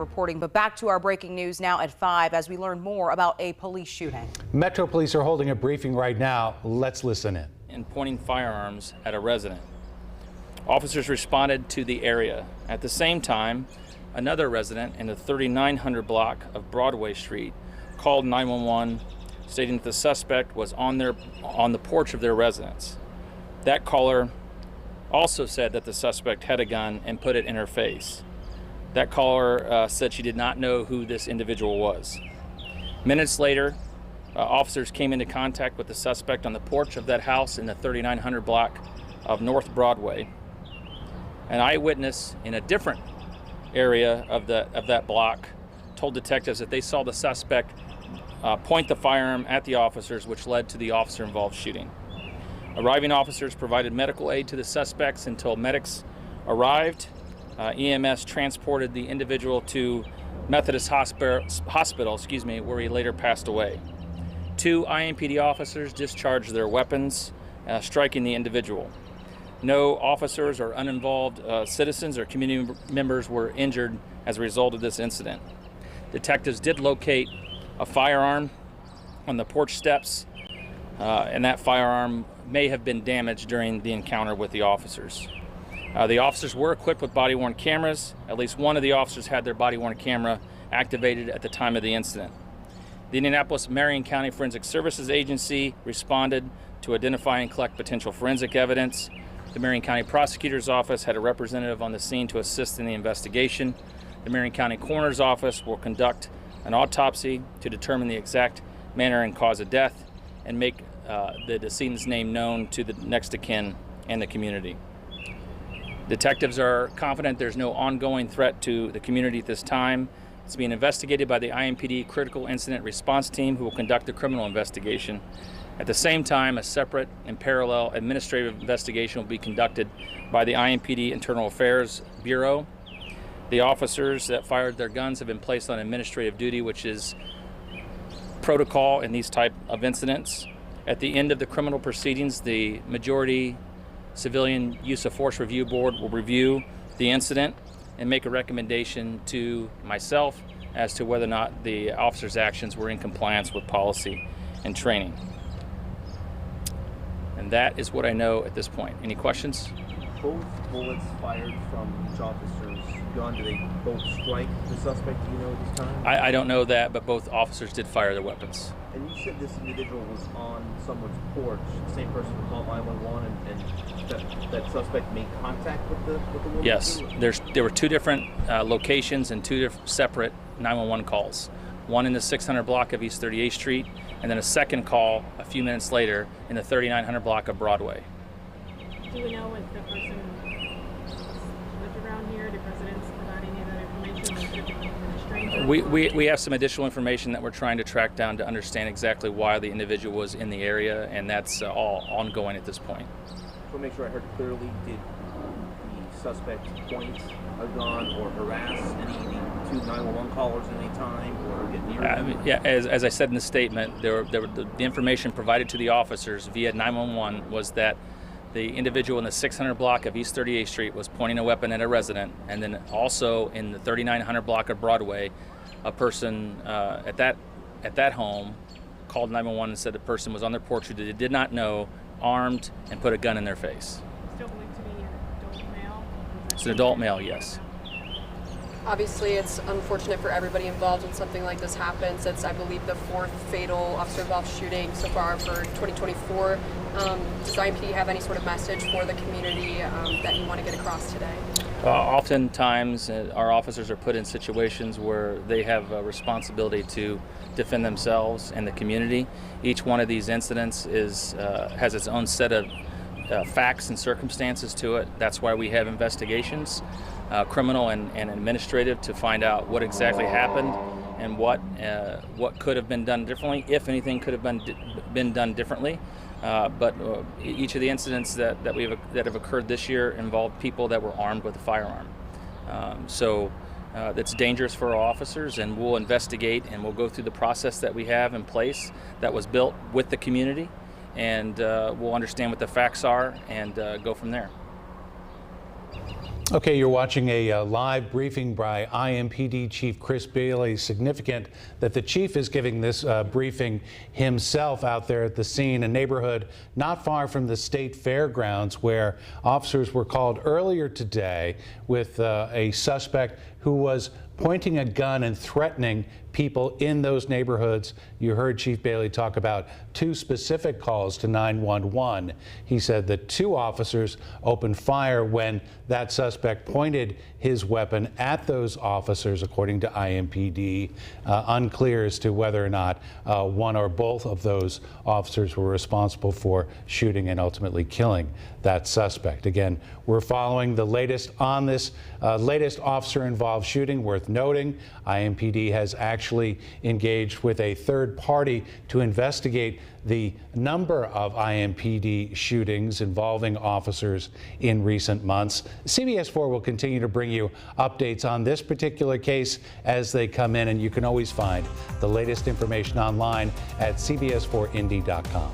Reporting, but back to our breaking news now at 5 as we learn more about a police shooting. Metro Police are holding a briefing right now. Let's listen in. And pointing firearms at a resident. Officers responded to the area. At the same time, another resident in the 3900 block of Broadway Street called 911, stating that the suspect was on the porch of their residence. That caller also said that the suspect had a gun and put it in her face. That caller said she did not know who this individual was. Minutes later, officers came into contact with the suspect on the porch of that house in the 3900 block of North Broadway. An eyewitness in a different area of that block told detectives that they saw the suspect point the firearm at the officers, which led to the officer-involved shooting. Arriving officers provided medical aid to the suspects until medics arrived. EMS transported the individual to Methodist Hospital, where he later passed away. 2 IMPD officers discharged their weapons, striking the individual. No officers or uninvolved citizens or community members were injured as a result of this incident. Detectives did locate a firearm on the porch steps, and that firearm may have been damaged during the encounter with the officers. The officers were equipped with body-worn cameras. At least one of the officers had their body-worn camera activated at the time of the incident. The Indianapolis-Marion County Forensic Services Agency responded to identify and collect potential forensic evidence. The Marion County Prosecutor's Office had a representative on the scene to assist in the investigation. The Marion County Coroner's Office will conduct an autopsy to determine the exact manner and cause of death and make the decedent's name known to the next of kin and the community. Detectives are confident there's no ongoing threat to the community at this time. It's being investigated by the IMPD Critical Incident Response Team, who will conduct the criminal investigation. At the same time, a separate and parallel administrative investigation will be conducted by the IMPD Internal Affairs Bureau. The officers that fired their guns have been placed on administrative duty, which is protocol in these type of incidents. At the end of the criminal proceedings, the majority Civilian Use of Force Review Board will review the incident and make a recommendation to myself as to whether or not the officer's actions were in compliance with policy and training. And that is what I know at this point. Any questions? Both bullets fired from each officer's gun, do they both strike the suspect, do you know, this time? I don't know that, but both officers did fire their weapons. And you said this individual was on someone's porch, the same person who called 911, and that suspect made contact with the woman? Yes, there were 2 different locations and 2 separate 911 calls. One in the 600 block of East 38th Street, and then a second call a few minutes later in the 3900 block of Broadway. Do we know if the person lived around here? Did residents provide any of that information? We have some additional information that we're trying to track down to understand exactly why the individual was in the area, and that's all ongoing at this point. To make sure I heard clearly, did the suspect point a gun or harass any of the 2 911 callers at any time, or get near them? Yeah, as I said in the statement, the information provided to the officers via 911 was that the individual in the 600 block of East 38th Street was pointing a weapon at a resident, and then also in the 3900 block of Broadway, a person at that home called 911 and said the person was on their porch who they did not know, armed, and put a gun in their face. Still believed to be an adult male? It's an adult male, yes. Obviously, it's unfortunate for everybody involved when something like this happens. It's, I believe, the 4th fatal officer-involved shooting so far for 2024. Does IMPD have any sort of message for the community that you want to get across today? Oftentimes, our officers are put in situations where they have a responsibility to defend themselves and the community. Each one of these incidents has its own set of facts and circumstances to it. That's why we have investigations, criminal and administrative, to find out what exactly happened and what could have been done differently, if anything could have been done differently. But each of the incidents that have occurred this year involved people that were armed with a firearm. So that's dangerous for our officers, and we'll investigate and we'll go through the process that we have in place that was built with the community, and we'll understand what the facts are and go from there. Okay, you're watching a live briefing by IMPD Chief Chris Bailey. Significant that the chief is giving this briefing himself out there at the scene, a neighborhood not far from the state fairgrounds, where officers were called earlier today with a suspect who was pointing a gun and threatening people in those neighborhoods. You heard Chief Bailey talk about 2 specific calls to 911. He said that 2 officers opened fire when that suspect pointed his weapon at those officers, according to IMPD. Unclear as to whether or not one or both of those officers were responsible for shooting and ultimately killing that suspect. Again, we're following the latest on this latest officer-involved shooting. Worth noting, IMPD has actually engaged with a third party to investigate the number of IMPD shootings involving officers in recent months. CBS 4 will continue to bring you updates on this particular case as they come in, and you can always find the latest information online at cbs4indy.com.